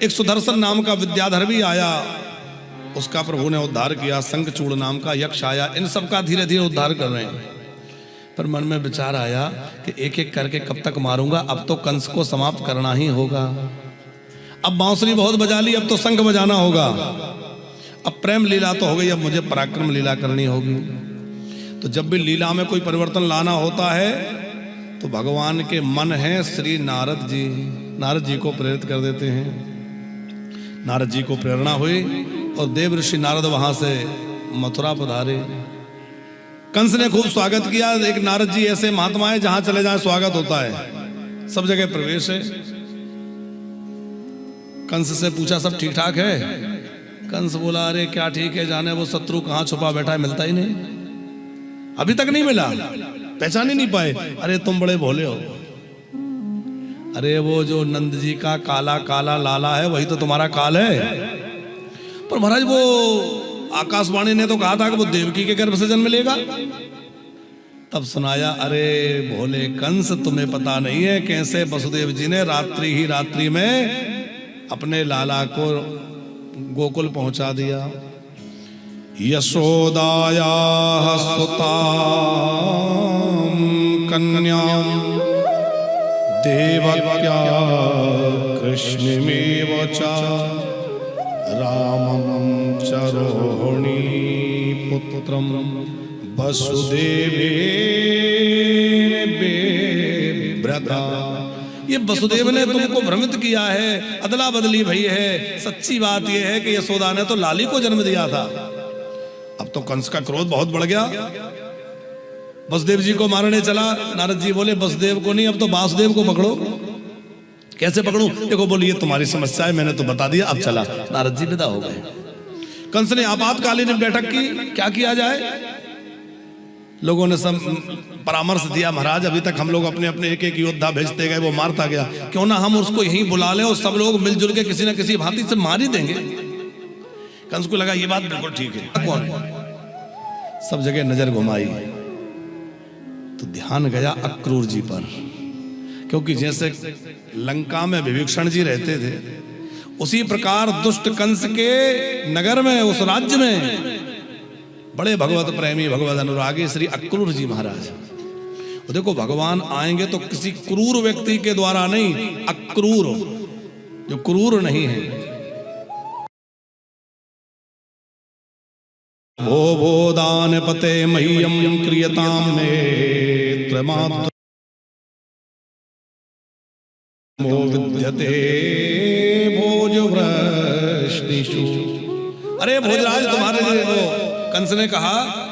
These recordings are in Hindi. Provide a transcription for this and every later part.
एक सुदर्शन नाम का विद्याधर भी आया, उसका प्रभु ने उद्धार किया। शंखचूड़ नाम का यक्ष आया, इन सब का धीरे धीरे उद्धार कर रहे हैं। पर मन में विचार आया कि एक एक करके कब तक मारूंगा, अब तो कंस को समाप्त करना ही होगा। अब बांसुरी बहुत बजा ली, अब तो शंख बजाना होगा। अब प्रेम लीला तो हो गई, अब मुझे पराक्रम लीला करनी होगी। तो जब भी लीला में कोई परिवर्तन लाना होता है तो भगवान के मन है श्री नारद जी, नारद जी को प्रेरित कर देते हैं। नारद जी को प्रेरणा हुई और देव ऋषि नारद वहां से मथुरा पधारे। कंस ने खूब स्वागत किया। एक नारद जी ऐसे महात्मा है, जहां चले जाए स्वागत होता है, सब जगह प्रवेश है। कंस से पूछा सब ठीक ठाक है? कंस बोला अरे क्या ठीक है, जाने वो शत्रु कहां छुपा बैठा है, मिलता ही नहीं, अभी तक नहीं मिला, पहचान ही नहीं पाए। अरे तुम बड़े भोले हो, अरे वो जो नंद जी का काला काला लाला है वही तो तुम्हारा काल है। पर महाराज वो आकाशवाणी ने तो कहा था कि वो देवकी के गर्भ से जन्म लेगा। तब सुनाया अरे भोले कंस, तुम्हें पता नहीं है कैसे वसुदेव जी ने रात्रि ही रात्रि में अपने लाला को गोकुल पहुंचा दिया। यशोदाया सुतां कन्यां देवक्या कृष्णमेव च रामं च रोहिणी पुत्रं वसुदेवेन बिभ्रता। ये वसुदेव ने तुमको भ्रमित किया है, अदला बदली भई है। सच्ची बात यह है कि यशोदा ने तो लाली को जन्म दिया था। अब तो कंस का क्रोध बहुत बढ़ गया, वसुदेव जी को मारने चला। नारद जी बोले वसुदेव को नहीं, अब तो वासुदेव को पकड़ो। कैसे पकड़ूं? देखो बोलिए तुम्हारी समस्या है, मैंने तो बता दिया, अब चला। नारद जी विदा हो गए। कंस ने आपातकालीन बैठक की, क्या किया जाए। लोगों ने सब परामर्श दिया, महाराज अभी तक हम लोग अपने अपने एक एक योद्धा भेजते गए, वो मारता गया, क्यों ना हम उसको यहीं बुला ले और सब लोग मिलजुल के किसी न किसी भांति से मार ही देंगे। कंस को लगा ये बात बिल्कुल ठीक है। कौन? सब जगह नजर घुमाई तो ध्यान गया अक्रूर जी पर, क्योंकि जैसे लंका में विभीषण जी रहते थे उसी प्रकार दुष्ट कंस के नगर में, उस राज्य में बड़े भगवत प्रेमी भगवत अनुरागी श्री अक्रूर जी महाराज। और देखो भगवान आएंगे तो किसी क्रूर व्यक्ति के द्वारा नहीं, अक्रूर जो क्रूर नहीं है। भो भो दान पते मह्यम क्रियताम नेत्रमात्र मो विद्यते भोजवृष्णिषु। अरे भोजराज तुम्हारे वो कंस ने कहा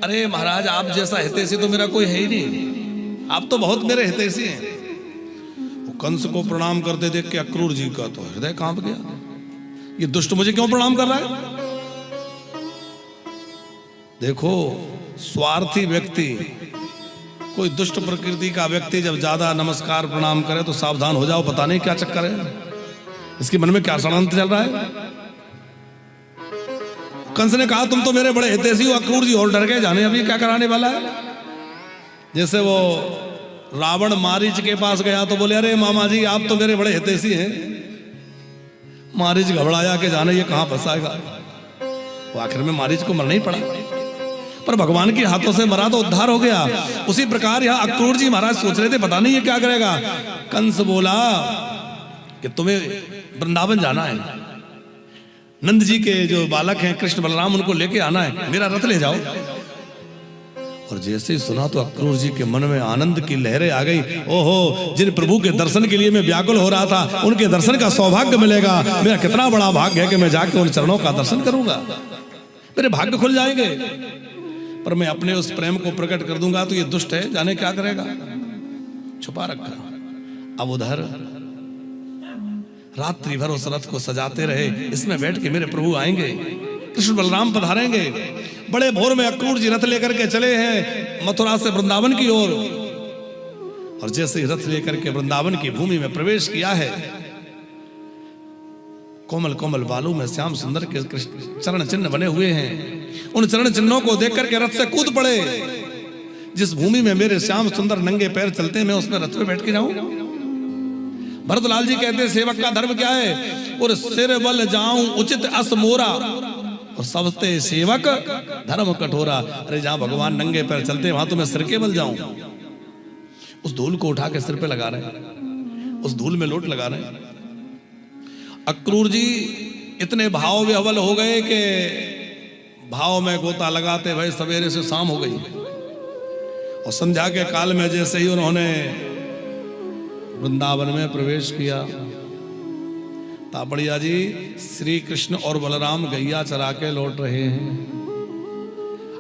अरे महाराज आप जैसा हितैषी तो मेरा कोई है ही नहीं, आप तो बहुत मेरे हितैषी हैं। वो कंस को प्रणाम करते देख के अक्रूर जी का तो हृदय कांप गया, ये दुष्ट मुझे क्यों प्रणाम कर रहा है। देखो स्वार्थी व्यक्ति, कोई दुष्ट प्रकृति का व्यक्ति जब ज्यादा नमस्कार प्रणाम करे तो सावधान हो जाओ, पता नहीं क्या चक्कर है, इसके मन में क्या षड्यंत्र चल रहा है। कंस ने कहा तुम तो मेरे बड़े हितैषी हो। अक्रूर जी और डर गए, जाने अभी क्या कराने वाला है। जैसे वो रावण मारीच के पास गया तो बोले अरे मामा जी आप तो मेरे बड़े हितैषी हैं। मारीच घबराया कि जाने ये कहां फंसाएगा। वो आखिर में मारीच को मरना ही पड़ा, पर भगवान के हाथों से मरा तो उद्धार हो गया। उसी प्रकार यह अक्रूर जी महाराज सोच रहे थे पता नहीं ये क्या करेगा। कंस बोला कि तुम्हें वृंदावन जाना है, नंद जी के जो बालक हैं कृष्ण बलराम उनको लेके आना है, मेरा रथ ले जाओ। और जैसे ही सुना तो अक्रूर जी के मन में आनंद की लहरें आ गई। ओहो, जिन प्रभु के दर्शन के लिए मैं व्याकुल हो रहा था उनके दर्शन का सौभाग्य मिलेगा। मेरा कितना बड़ा भाग्य है कि मैं जाकर उन चरणों का दर्शन करूंगा, मेरे भाग्य खुल जाएंगे। पर मैं अपने उस प्रेम को प्रकट कर दूंगा तो ये दुष्ट है, जाने क्या करेगा, छुपा रखा। अब उधर रात्रि भर उस रथ को सजाते रहे, इसमें बैठ के मेरे प्रभु आएंगे, कृष्ण बलराम पधारेंगे। बड़े भोर में अक्रूर जी रथ लेकर के चले हैं मथुरा से वृंदावन की ओर। और जैसे ही रथ लेकर के वृंदावन की भूमि में प्रवेश किया है, कोमल कोमल बालू में श्याम सुंदर के चरण चिन्ह बने हुए हैं। उन चरण चिन्हों को देख करके रथ से कूद पड़े। जिस भूमि में मेरे श्याम सुंदर नंगे पैर चलते मैं उसमें रथ पे बैठ के जाऊं। भरतलाल जी कहते हैं सेवक का धर्म क्या है, और सिर बल जाऊं उचित अस मोरा, और सबसे सेवक धर्म कठोरा। अरे जहां भगवान नंगे पैर चलते वहां तो मैं सिर के बल जाऊं। उस धूल को उठा के सिर पे लगा रहे हैं, उस धूल में लोट लगा रहे हैं। अक्रूर जी इतने भाव विह्वल हो गए कि भाव में गोता लगाते भाई सवेरे से शाम हो गई, और संध्या के काल में जैसे ही उन्होंने वृंदावन में प्रवेश किया, तापड़िया जी श्री कृष्ण और बलराम गैया चरा के लौट रहे हैं।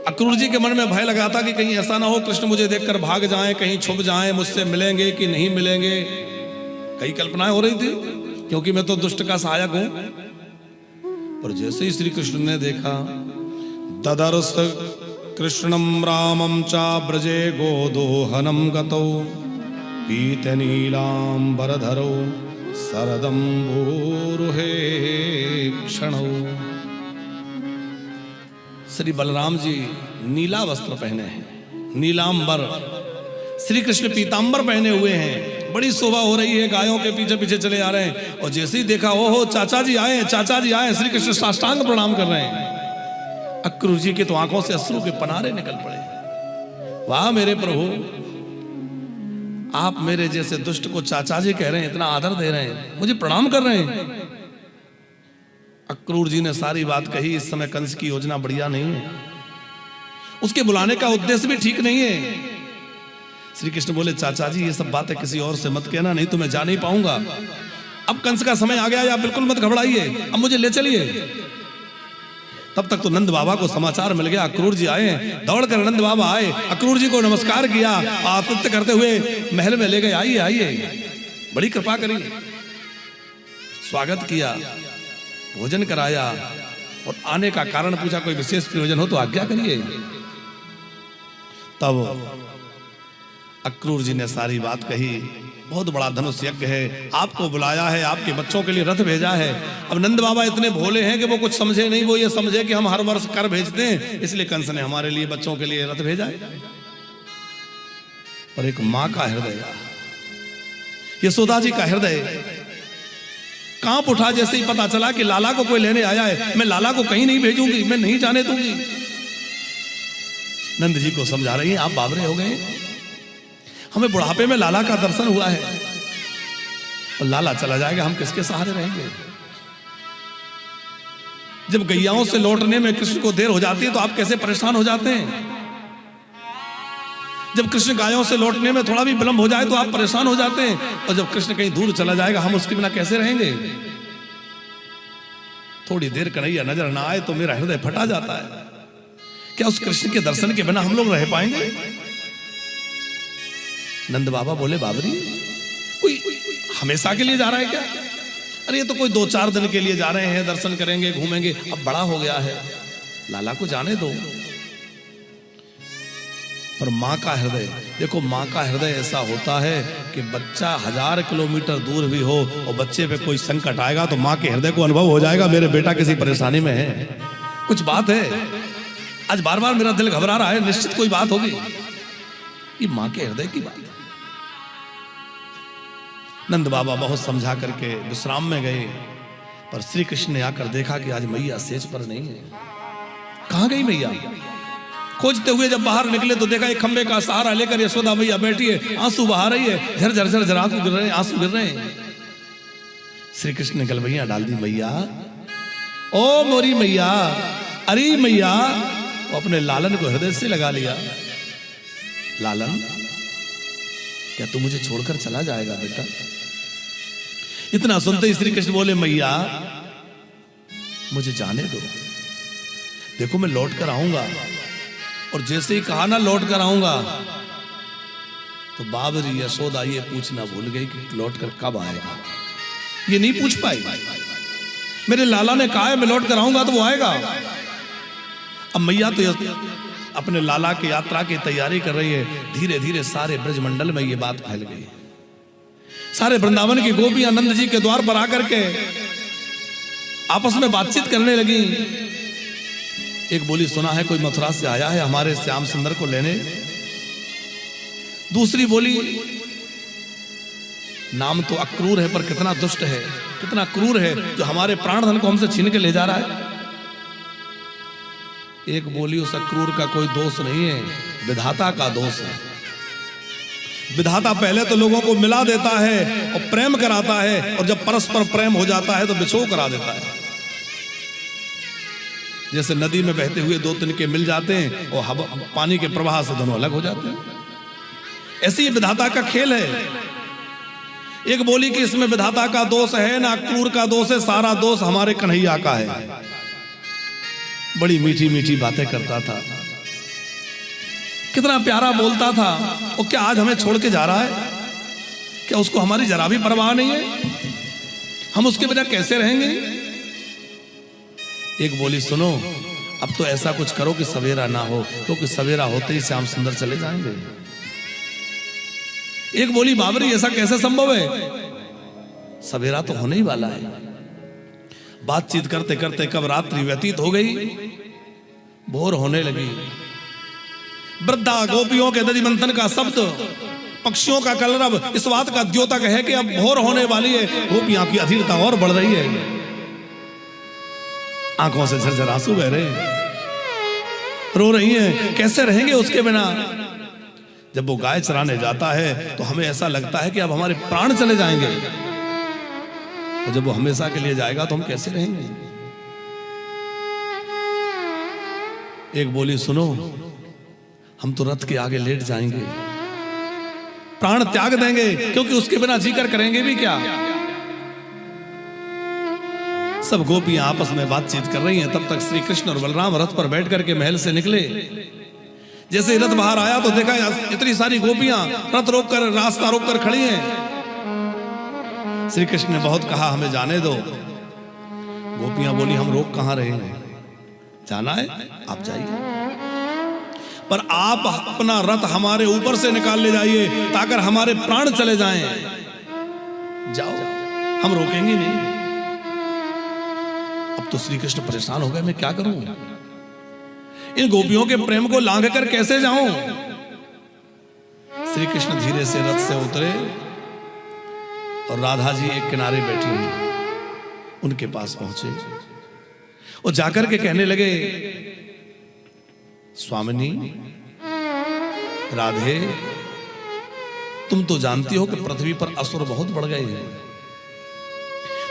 अक्रूर जी के मन में भय लगा था कि कहीं ऐसा ना हो कृष्ण मुझे देखकर भाग जाएं, कहीं छुप जाएं, मुझसे मिलेंगे कि नहीं मिलेंगे। कई कल्पनाएं हो रही थी क्योंकि मैं तो दुष्ट का सहायक हूं। पर जैसे ही श्री कृष्ण ने देखा, ददर्श कृष्णम रामम चा ब्रजे गोदोहनम गतौ पीत नीलांबरधरौ सरदम्बोरुहे क्षणौ। श्री बलराम जी नीला वस्त्र पहने हैं, नीलांबर। श्री कृष्ण पीतांबर पहने हुए हैं, बड़ी शोभा हो रही है, गायों के पीछे पीछे चले आ रहे हैं। और जैसे ही देखा, ओहो चाचा जी आए, चाचा जी आए, श्री कृष्ण साष्टांग प्रणाम कर रहे हैं। अक्रूर जी की तो आंखों से अश्रु के पनारे निकल पड़े। वाह मेरे प्रभु, आप मेरे जैसे दुष्ट को चाचा जी कह रहे हैं, इतना आदर दे रहे हैं, मुझे प्रणाम कर रहे हैं। अक्रूर जी ने सारी बात कही। इस समय कंस की योजना बढ़िया नहीं है, उसके बुलाने का उद्देश्य भी ठीक नहीं है। श्री कृष्ण बोले, चाचा जी ये सब बातें किसी और से मत कहना, नहीं तो मैं जा नहीं पाऊंगा। अब कंस का समय आ गया, या बिल्कुल मत घबराइए, अब मुझे ले चलिए। तब तक तो नंद बाबा को समाचार मिल गया, अक्रूर जी आए। दौड़कर नंद बाबा आए, अक्रूर जी को नमस्कार किया, आतिथ्य करते हुए महल में ले गए। आइए आइए, बड़ी कृपा करी, स्वागत किया, भोजन कराया, और आने का कारण पूछा, कोई विशेष प्रयोजन हो तो आज्ञा करिए। तब अक्रूर जी ने सारी बात कही, बहुत बड़ा धनुष यज्ञ है, आपको बुलाया है, आपके बच्चों के लिए रथ भेजा है। अब नंद बाबा इतने भोले हैं कि वो कुछ समझे नहीं, वो ये समझे कि हम हर वर्ष कर भेजते हैं, इसलिए कंस ने हमारे लिए बच्चों के लिए रथ भेजा है। पर एक मां का हृदय, यशोदा जी का हृदय कांप उठा जैसे ही पता चला कि लाला को कोई लेने आया है। मैं लाला को कहीं नहीं भेजूंगी, मैं नहीं जाने दूंगी। नंद जी को समझा रही है, आप बावरे हो गए, हमें बुढ़ापे में लाला का दर्शन हुआ है, और लाला चला जाएगा, हम किसके सहारे रहेंगे। जब गैयाओं से लौटने में कृष्ण को देर हो जाती है तो आप कैसे परेशान हो जाते हैं। जब कृष्ण गायों से लौटने में थोड़ा भी विलंब हो जाए तो आप परेशान हो जाते हैं, और जब कृष्ण कहीं दूर चला जाएगा हम उसके बिना कैसे रहेंगे। थोड़ी देर कन्हैया नजर ना आए तो मेरा हृदय फटा जाता है। क्या उस कृष्ण के दर्शन के बिना हम लोग रह पाएंगे। नंद बाबा बोले, बाबरी कोई हमेशा के लिए जा रहा है क्या। अरे ये तो कोई 2-4 दिन के लिए जा रहे हैं, दर्शन करेंगे, घूमेंगे, अब बड़ा हो गया है, लाला को जाने दो। पर माँ का हृदय देखो, माँ का हृदय ऐसा होता है कि बच्चा 1000 किलोमीटर दूर भी हो और बच्चे पे कोई संकट आएगा तो माँ के हृदय को अनुभव हो जाएगा, मेरे बेटा किसी परेशानी में है, कुछ बात है, आज बार बार मेरा दिल घबरा रहा है, निश्चित कोई बात होगी। ये माँ के हृदय की बात है। नंद बाबा बहुत समझा करके विश्राम में गए, पर श्री कृष्ण ने आकर देखा कि आज मैया सेज पर नहीं है। कहां गई मैया। खोजते हुए जब बाहर निकले तो देखा एक खंबे का सहारा लेकर यशोदा मैया बैठी है, आंसू बहा रही है, झर झर झर आंसू गिर रहे हैं, आंसू गिर रहे हैं। श्री कृष्ण ने गलवैया डाल दी, मैया ओ मोरी मैया, अरे मैया। वो अपने लालन को हृदय से लगा लिया। लालन क्या तू मुझे छोड़कर चला जाएगा बेटा। इतना सुनते ही श्री कृष्ण बोले, मैया मुझे जाने दो, देखो मैं लौट कर आऊंगा। और जैसे ही कहा ना लौट कर आऊंगा, तो बाबरी यशोदा ये पूछना भूल गई कि लौट कर कब आएगा। ये नहीं पूछ पाई। मेरे लाला ने कहा है मैं लौट कर आऊंगा तो वो आएगा। अब मैया तो अपने लाला की यात्रा की तैयारी कर रही है। धीरे धीरे सारे ब्रजमंडल में ये बात फैल गई। सारे वृंदावन की गोपियां नंद जी के द्वार पर आकर के आपस में बातचीत करने लगी। एक बोली, सुना है कोई मथुरा से आया है हमारे श्याम सुंदर को लेने। दूसरी बोली, नाम तो अक्रूर है पर कितना दुष्ट है, कितना क्रूर है, जो हमारे प्राण धन को हमसे छीन के ले जा रहा है। एक बोली उस अक्रूर का कोई दोष नहीं है, विधाता का दोष है। विधाता पहले तो लोगों को मिला देता है और प्रेम कराता है, और जब परस्पर प्रेम हो जाता है तो बिछो करा देता है। जैसे नदी में बहते हुए दो तिनके मिल जाते हैं और पानी के प्रवाह से दोनों अलग हो जाते हैं, ऐसी विधाता का खेल है। एक बोली कि इसमें विधाता का दोष है ना अक्रूर का दोष है, सारा दोष हमारे कन्हैया का है। बड़ी मीठी मीठी बातें करता था, कितना प्यारा बोलता था, और क्या आज हमें छोड़ के जा रहा है? क्या उसको हमारी जरा भी परवाह नहीं है? हम उसके बिना कैसे रहेंगे? एक बोली सुनो, अब तो ऐसा कुछ करो कि सवेरा ना हो, क्योंकि सवेरा होते ही श्याम सुंदर चले जाएंगे। एक बोली बाबरी, ऐसा कैसे संभव है? सवेरा तो होने ही वाला है। बातचीत करते करते कब रात्रि व्यतीत हो गई, भोर होने लगी। वृद्धा गोपियों के दधि मंथन का शब्द, पक्षियों का कलरव इस बात का द्योतक है कि अब भोर होने वाली है। गोपियों की अधीरता और बढ़ रही है, आंखों से झरझर आंसू बह रहे हैं, रो रही हैं, कैसे रहेंगे उसके बिना। जब वो गाय चराने जाता है तो हमें ऐसा लगता है कि अब हमारे प्राण चले जाएंगे, और जब वो हमेशा के लिए जाएगा तो हम कैसे रहेंगे? एक बोली सुनो, हम तो रथ के आगे लेट जाएंगे, प्राण त्याग देंगे, क्योंकि उसके बिना जीकर करेंगे भी क्या। सब गोपियां आपस में बातचीत कर रही हैं। तब तक श्री कृष्ण और बलराम रथ पर बैठ करके महल से निकले। जैसे रथ बाहर आया तो देखा इतनी सारी गोपियां रथ रोककर, रास्ता रोककर खड़ी हैं। श्री कृष्ण ने बहुत कहा हमें जाने दो। गोपियां बोली हम रोक कहां रहे हैं, जाना है आप जाइए, पर आप अपना रथ हमारे ऊपर से निकाल ले जाइए ताकि हमारे प्राण चले जाएं। जाओ, हम रोकेंगे नहीं। अब तो श्री कृष्ण परेशान हो गए, मैं क्या करूं, इन गोपियों के प्रेम को लांघ कर कैसे जाऊं। श्री कृष्ण धीरे से रथ से उतरे और राधा जी एक किनारे बैठी हुई उनके पास पहुंचे और जाकर के कहने लगे, स्वामिनी राधे, तुम तो जानती हो कि पृथ्वी पर असुर बहुत बढ़ गए हैं।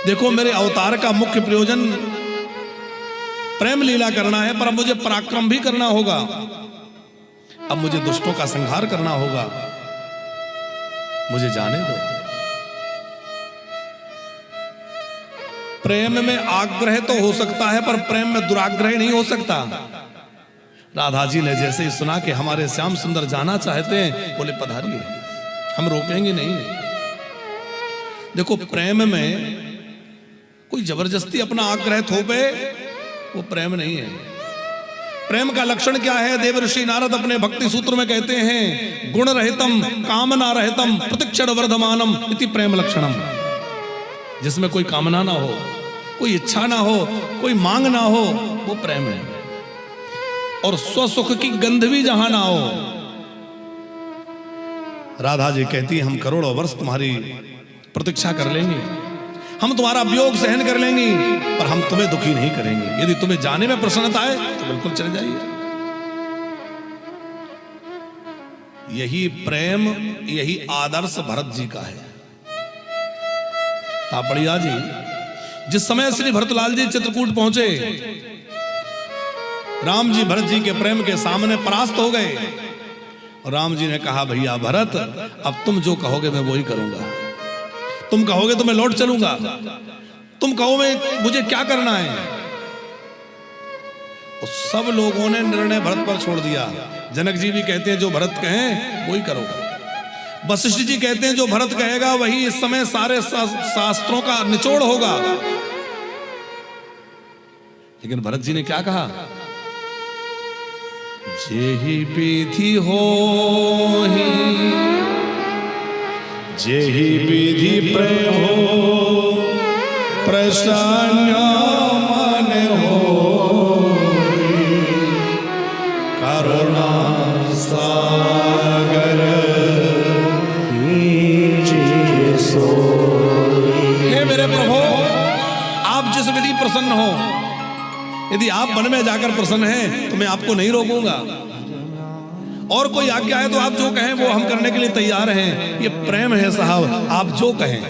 देखो मेरे अवतार का मुख्य प्रयोजन प्रेम लीला करना है, पर अब मुझे पराक्रम भी करना होगा। अब मुझे दुष्टों का संहार करना होगा, मुझे जाने दो। प्रेम में आग्रह तो हो सकता है, पर प्रेम में दुराग्रह नहीं हो सकता। राधा जी ने जैसे ही सुना कि हमारे श्याम सुंदर जाना चाहते हैं, बोले पधारिए, हम रोकेंगे नहीं। देखो प्रेम में कोई जबरदस्ती अपना आग्रह थोपे, वो प्रेम नहीं है। प्रेम का लक्षण क्या है? देव ऋषि नारद अपने भक्ति सूत्र में कहते हैं, गुण रहितम कामना रहितम प्रतिक्षण वर्धमानम इति प्रेम लक्षणम। जिसमें कोई कामना ना हो, कोई इच्छा ना हो, कोई मांग ना हो, वो प्रेम है। और स्वसुख की गंध भी जहां ना हो। राधा जी कहती है हम करोड़ों वर्ष तुम्हारी प्रतीक्षा कर लेंगे, हम तुम्हारा वियोग सहन कर लेंगे, पर हम तुम्हें दुखी नहीं करेंगे। यदि तुम्हें जाने में प्रसन्नता है तो बिल्कुल चले जाइए। यही प्रेम, यही आदर्श भरत जी का है। तापड़िया जी जिस समय श्री भरतलाल जी चित्रकूट पहुंचे, राम जी भरत जी के प्रेम के सामने परास्त हो गए। और राम जी ने कहा, भैया भरत, अब तुम जो कहोगे मैं वही करूंगा। तुम कहोगे तो मैं लौट चलूंगा, तुम कहो मैं मुझे क्या करना है। और सब लोगों ने निर्णय भरत पर छोड़ दिया। जनक जी भी कहते हैं जो भरत कहें वही करो। वशिष्ठ जी कहते हैं जो भरत कहेगा वही इस समय सारे शास्त्रों का निचोड़ होगा। लेकिन भरत जी ने क्या कहा? जेहि विधि होहि, जेहि विधि प्रेम हो, प्रसन्न मन होहि, करुणा सागर नीचे सो। जिस विधि प्रसन्न हो, यदि आप वन में जाकर प्रसन्न हैं तो मैं आपको नहीं रोकूंगा, और कोई आज्ञा है तो आप जो कहें वो हम करने के लिए तैयार हैं। ये प्रेम है साहब, आप जो कहें,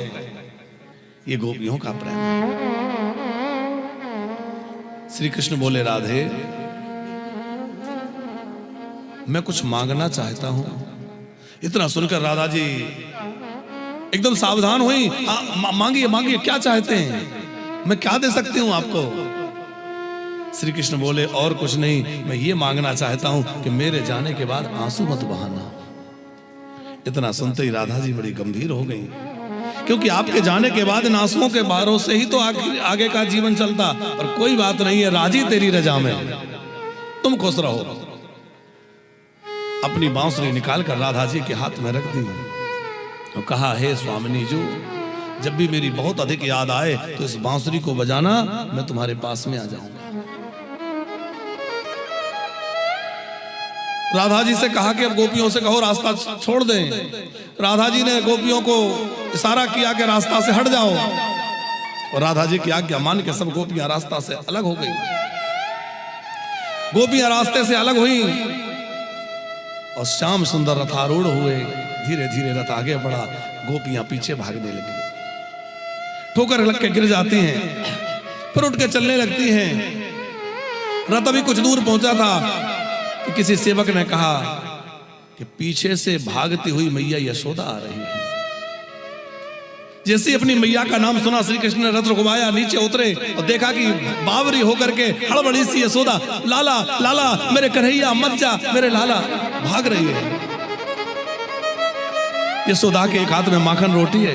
ये गोपियों का प्रेम है। श्री कृष्ण बोले, राधे मैं कुछ मांगना चाहता हूं। इतना सुनकर राधा जी एकदम सावधान हुई। मांगिए मांगिए, क्या चाहते हैं, मैं क्या दे सकती हूं आपको। श्री कृष्ण बोले, और कुछ नहीं, मैं ये मांगना चाहता हूं कि मेरे जाने के बाद आंसू मत बहाना। इतना सुनते ही राधा जी बड़ी गंभीर हो गई, क्योंकि आपके जाने के बाद इन आंसुओं के बारों से ही तो आगे का जीवन चलता। और कोई बात नहीं है, राजी तेरी रजा में, तुम खुश रहो। अपनी बांसुरी निकाल कर राधा जी के हाथ में रख दी और कहा, हे स्वामिनी जी, जब भी मेरी बहुत अधिक याद आए तो इस बांसुरी को बजाना, मैं तुम्हारे पास में आ जाऊंगा। राधा जी से कहा कि अब गोपियों से कहो रास्ता छोड़ दें। राधा जी ने गोपियों को इशारा किया कि रास्ता से हट जाओ, और राधा जी की आज्ञा मान के सब गोपियां रास्ता से अलग हो गई। गोपियां रास्ते से अलग हुई और श्याम सुंदर रथारूढ़ हुए। धीरे धीरे रथ आगे बढ़ा, गोपियां पीछे भागने लगी, ठोकर लग के गिर जाती हैं, फिर उठ के चलने लगती हैं। रथ अभी कुछ दूर पहुंचा था कि किसी सेवक ने कहा कि पीछे से भागती हुई मैया यशोदा आ रही है। जैसे अपनी मैया का नाम सुना, श्री कृष्ण ने रथ रुकवाया, नीचे उतरे और देखा कि बावरी होकर के हड़बड़ी सी यशोदा, लाला लाला मेरे कन्हैया मत जा, मेरे लाला, भाग रही है। यशोदा के एक हाथ में माखन रोटी है,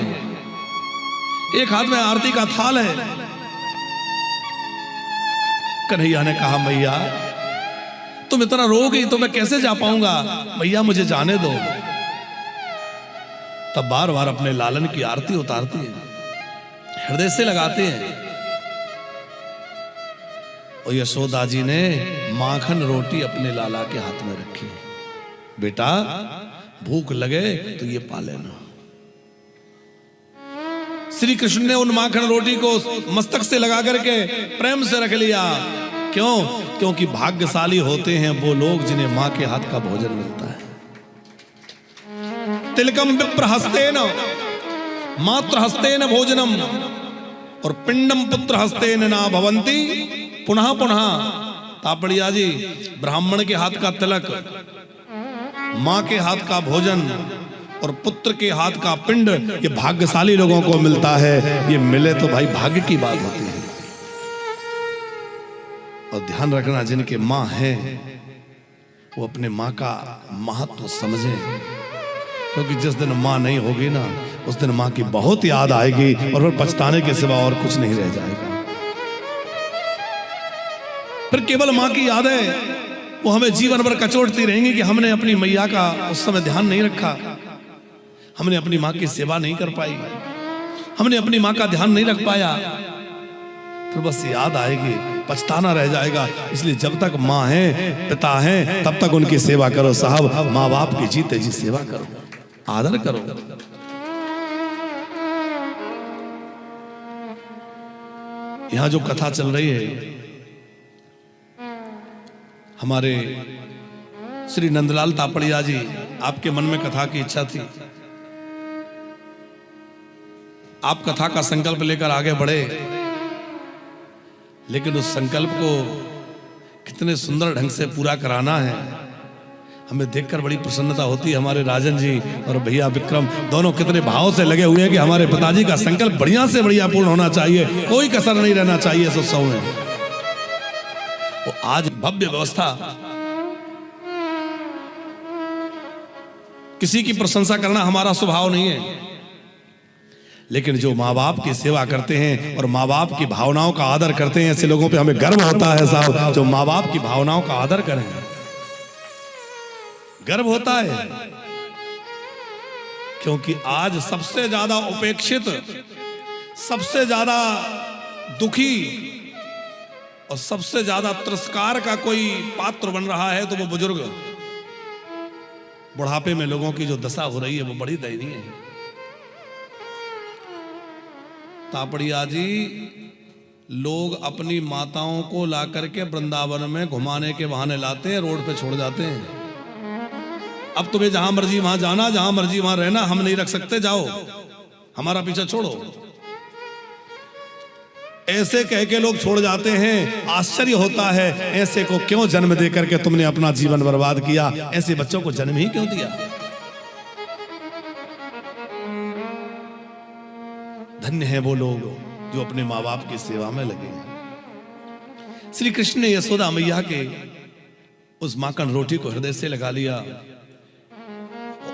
एक हाथ में आरती का थाल है। कन्हैया ने कहा, मैया तुम इतना रोगी तो मैं कैसे जा पाऊंगा, मैया मुझे जाने दो। तब बार बार अपने लालन की आरती उतारती है, हृदय से लगाते हैं। और यशोदा जी ने माखन रोटी अपने लाला के हाथ में रखी, बेटा भूख लगे तो ये पा लेना। श्री कृष्ण ने उन माखन रोटी को मस्तक से लगा करके प्रेम से रख लिया। क्यों? क्योंकि भाग्यशाली होते हैं वो लोग जिन्हें मां के हाथ का भोजन मिलता है। तिलकम विप्र हस्तेन मात्र हस्तेन भोजनम और पिंडम पुत्र हस्तेन ना भवंती पुनः पुनः। तापड़िया जी, ब्राह्मण के हाथ का तिलक, मां के हाथ का भोजन और पुत्र के हाथ का पिंड, ये भाग्यशाली लोगों को मिलता है। ये मिले तो भाई भाग्य की बात होती है। और ध्यान रखना, जिनके मां है वो अपने मां का महत्व समझे, क्योंकि जिस दिन मां नहीं होगी ना, उस दिन मां की बहुत याद आएगी और फिर पछताने के सिवा और कुछ नहीं रह जाएगा। फिर केवल मां की यादें वो हमें जीवन भर कचोटती रहेंगी कि हमने अपनी मैया का उस समय ध्यान नहीं रखा, हमने अपनी मां की सेवा नहीं कर पाई, हमने अपनी मां का ध्यान नहीं रख पाया। फिर बस याद आएगी, पछताना रह जाएगा। इसलिए जब तक मां है, पिता है, तब तक उनकी सेवा करो साहब। माँ बाप की जीते जी सेवा करो, आदर करो। यहां जो कथा चल रही है, हमारे श्री नंदलाल तापड़िया जी, आपके मन में कथा की इच्छा थी, आप कथा का संकल्प लेकर आगे बढ़े, लेकिन उस संकल्प को कितने सुंदर ढंग से पूरा कराना है, हमें देखकर बड़ी प्रसन्नता होती है। हमारे राजन जी और भैया विक्रम दोनों कितने भाव से लगे हुए हैं कि हमारे पिताजी का संकल्प बढ़िया से बढ़िया पूर्ण होना चाहिए, कोई कसर नहीं रहना चाहिए इस उत्सव में। वो आज भव्य व्यवस्था, किसी की प्रशंसा करना हमारा स्वभाव नहीं है, लेकिन जो माँ बाप की सेवा करते हैं और माँ बाप की भावनाओं का आदर करते हैं, ऐसे लोगों पे हमें गर्व होता है साहब। जो माँ बाप की भावनाओं का आदर करें, गर्व होता है। क्योंकि आज सबसे ज्यादा उपेक्षित, सबसे ज्यादा दुखी और सबसे ज्यादा तिरस्कार का कोई पात्र बन रहा है तो वो बुजुर्ग। बुढ़ापे में लोगों की जो दशा हो रही है वो बड़ी दयनीय है। तापड़िया जी लोग अपनी माताओं को ला करके वृंदावन में घुमाने के बहाने लाते हैं, रोड पे छोड़ जाते हैं। अब तुम्हें जहां मर्जी वहां जाना, जहां मर्जी वहां रहना, हम नहीं रख सकते, जाओ, हमारा पीछा छोड़ो। ऐसे कह के लोग छोड़ जाते हैं। आश्चर्य होता है, ऐसे को क्यों जन्म दे करके तुमने अपना जीवन बर्बाद किया? ऐसे बच्चों को जन्म ही क्यों दिया? धन्य है वो लोग जो अपने माँ बाप की सेवा में लगे हैं। श्री कृष्ण ने यशोदा मैया के उस माखन रोटी को हृदय से लगा लिया।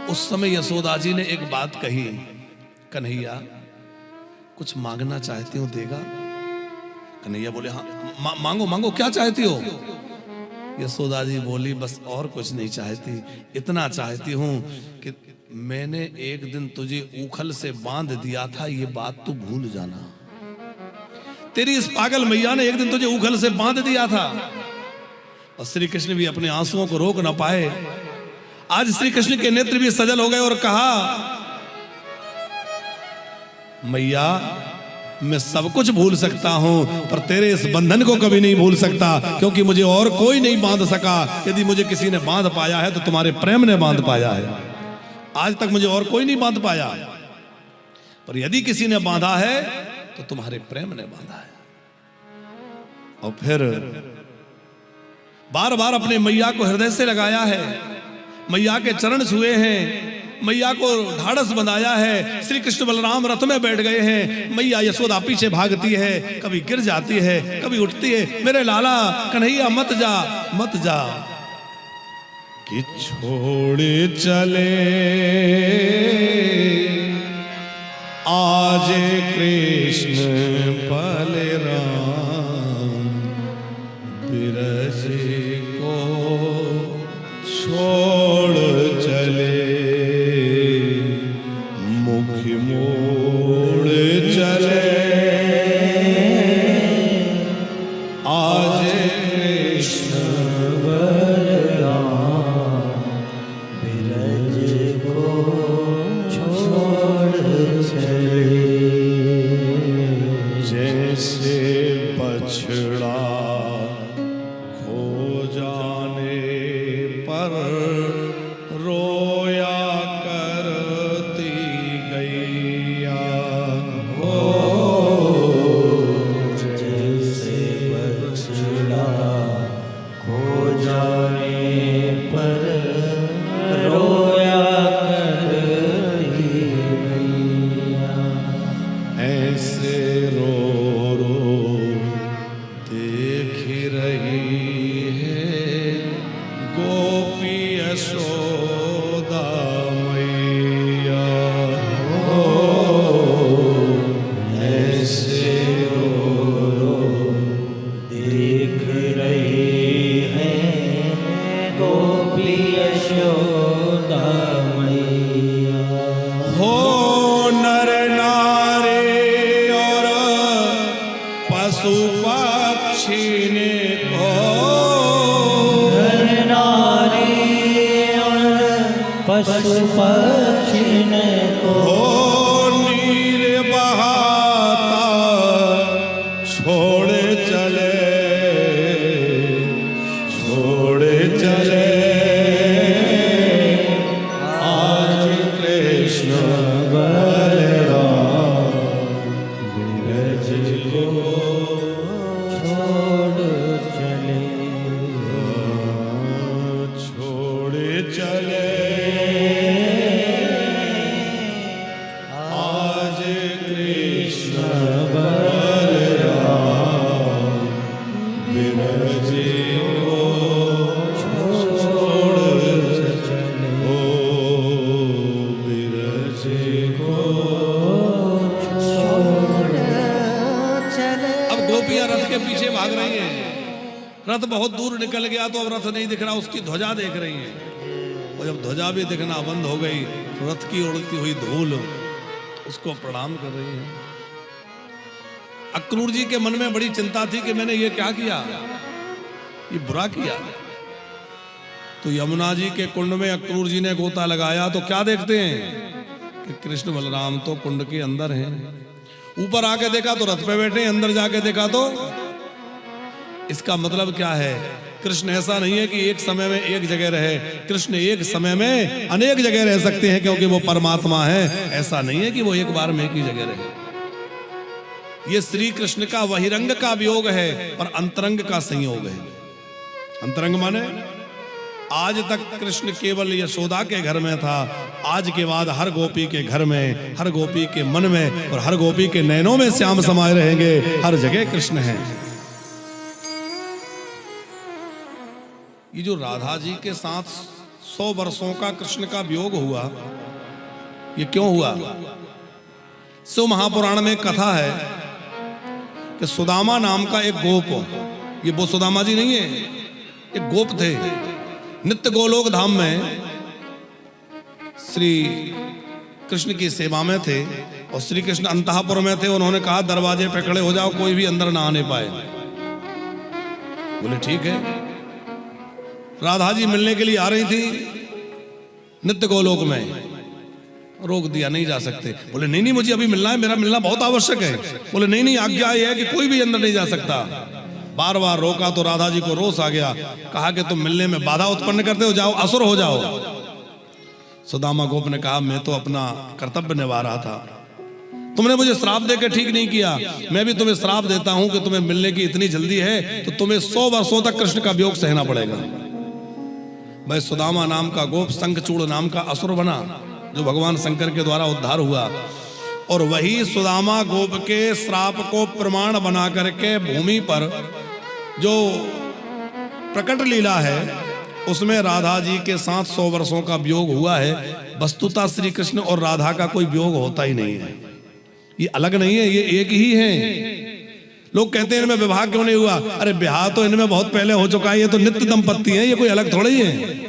उस समय यशोदा जी ने एक बात कही, कन्हैया कुछ मांगना चाहती हूं, देगा? कन्हैया बोले हाँ मांगो मांगो, क्या चाहती हो? यशोदा जी बोली बस और कुछ नहीं चाहती, इतना चाहती हूं कि मैंने एक दिन तुझे ऊखल से बांध दिया था, ये बात तू भूल जाना। तेरी इस पागल मैया ने एक दिन तुझे ऊखल से बांध दिया था। और श्री कृष्ण भी अपने आंसुओं को रोक ना पाए। आज श्री कृष्ण के नेत्र भी सजल हो गए और कहा, मैया मैं सब कुछ भूल सकता हूं, पर तेरे इस बंधन को कभी नहीं भूल सकता, क्योंकि मुझे और कोई नहीं बांध सका। यदि मुझे किसी ने बांध पाया है तो तुम्हारे प्रेम ने बांध पाया है। आज तक मुझे और कोई नहीं बांध पाया, पर यदि किसी ने बांधा है तो तुम्हारे प्रेम ने बांधा है। और फिर बार बार अपने मैया को हृदय से लगाया है, मैया के चरण छुए हैं, मैया को ढाढ़स बंधाया है। श्री कृष्ण बलराम रथ में बैठ गए हैं, मैया यशोदा पीछे भागती है, कभी गिर जाती है, कभी उठती है। मेरे लाला कन्हैया मत जा मत जा, कि छोड़े चले आज कृष्ण बलराम, बिरज को छोड़ चले, मोड़ चले आज कृष्ण बलराम, बिरज को छोड़ चले। जैसे बछड़ा खो जाने पर रोया पशु पक्षी को नीर बहाता छोड़े चले, छोड़े चले आज कृष्ण बलराम, बिरज को छोड़ चले, छोड़े चले रथ बहुत दूर निकल गया तो अब रथ नहीं दिख रहा, उसकी ध्वजा देख रही है। और जब ध्वजा भी दिखना बंद हो गई तो रथ की उड़ती हुई धूल उसको प्रणाम कर रही है। अक्रूर जी के मन में बड़ी चिंता थी कि मैंने ये क्या किया, ये बुरा किया। तो यमुना जी के कुंड में अक्रूर जी ने गोता लगाया तो क्या देखते हैं कि कृष्ण बलराम तो कुंड के अंदर हैं। ऊपर आके देखा तो रथ पे बैठे, अंदर जाके देखा तो। इसका मतलब क्या है? कृष्ण ऐसा नहीं है कि एक समय में एक जगह रहे, कृष्ण एक समय में अनेक जगह रह सकते हैं क्योंकि वो परमात्मा है। ऐसा नहीं है कि वो एक बार में एक ही जगह रहे। ये श्री कृष्ण का बहिरंग का वियोग है और अंतरंग का संयोग है। अंतरंग माने आज तक कृष्ण केवल यशोदा के घर में था, आज के बाद हर गोपी के घर में, हर गोपी के मन में और हर गोपी के नैनों में श्याम समाये रहेंगे। हर जगह कृष्ण है। ये जो राधा जी के साथ 100 वर्षों का कृष्ण का वियोग हुआ, ये क्यों हुआ? शिव महापुराण में कथा है कि सुदामा नाम का एक गोप, ये वो सुदामा जी नहीं है, एक गोप थे, नित्य गोलोक धाम में श्री कृष्ण की सेवा में थे और श्री कृष्ण अंतःपुर में थे। उन्होंने कहा दरवाजे पे खड़े हो जाओ, कोई भी अंदर ना आने पाए। बोले ठीक है। राधा जी मिलने के लिए आ रही थी नित्य गोलोक में, रोक दिया, नहीं जा सकते। बोले नहीं नहीं, मुझे अभी मिलना है, मेरा मिलना बहुत आवश्यक है। बोले नहीं नहीं, आज्ञा ये है कि कोई भी अंदर नहीं जा सकता। बार बार रोका तो राधा जी को रोष आ गया, कहा कि तुम मिलने में बाधा उत्पन्न करते हो, जाओ असुर हो जाओ। सुदामा गोप ने कहा मैं तो अपना कर्तव्य निभा रहा था, तुमने मुझे श्राप देकर ठीक नहीं किया, मैं भी तुम्हें श्राप देता हूं कि तुम्हें मिलने की इतनी जल्दी है तो तुम्हें 100 वर्षों तक कृष्ण का वियोग सहना पड़ेगा। भाई सुदामा नाम का गोप शंखचूड़ नाम का असुर बना, जो भगवान शंकर के द्वारा उद्धार हुआ। और वही सुदामा गोप के श्राप को प्रमाण बना करके भूमि पर जो प्रकट लीला है उसमें राधा जी के साथ 100 वर्षों का वियोग हुआ है। वस्तुतः श्री कृष्ण और राधा का कोई वियोग होता ही नहीं है, ये अलग नहीं है, ये एक ही है। लोग कहते हैं इनमें विवाह क्यों नहीं हुआ? अरे विवाह तो इनमें बहुत पहले हो चुका है, ये तो नित्य दंपत्ति है, ये कोई अलग थोड़ा ही है।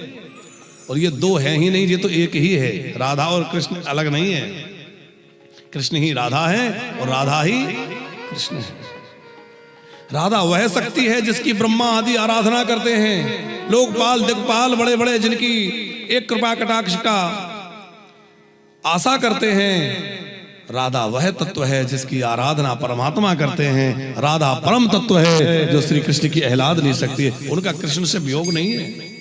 और ये दो है ही नहीं, ये तो एक ही है। राधा और कृष्ण अलग नहीं है, कृष्ण ही राधा है और राधा ही कृष्ण है। राधा वह शक्ति है जिसकी ब्रह्मा आदि आराधना करते हैं, लोकपाल दिक्पाल बड़े बड़े जिनकी एक कृपा कटाक्ष का आशा करते हैं। राधा वह तत्व है जिसकी आराधना परमात्मा करते हैं। राधा परम तत्व है जो श्री कृष्ण की आह्लाद नहीं सकती है, उनका कृष्ण से वियोग नहीं है।